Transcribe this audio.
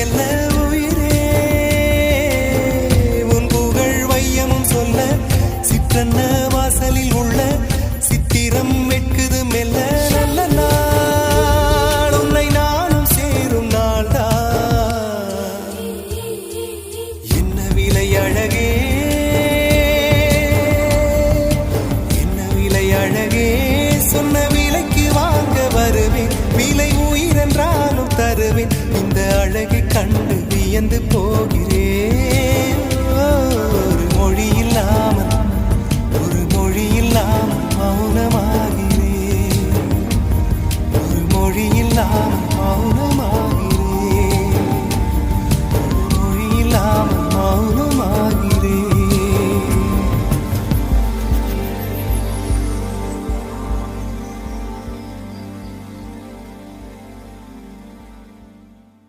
மெல்ல உயிரே உன் புகழ் வையமும் சொல்ல சிற்றன்ன வாசலில் உள்ள சித்திரம் வெட்குது மெல்ல நல்ல நாள் உன்னை நானும் சேரும் நாள்தான் என்ன விலை அழகே என்ன விலை அழகே சொன்ன விலைக்கு வாங்க வருவேன் விலை உயிரென்றாலும் தருவேன் இந்த அழகை கண்டு வியந்து போகிறேன் ஒரு மொழி இல்லாமல் மௌனமாகிறேன் ஒரு மொழி இல்லாமல்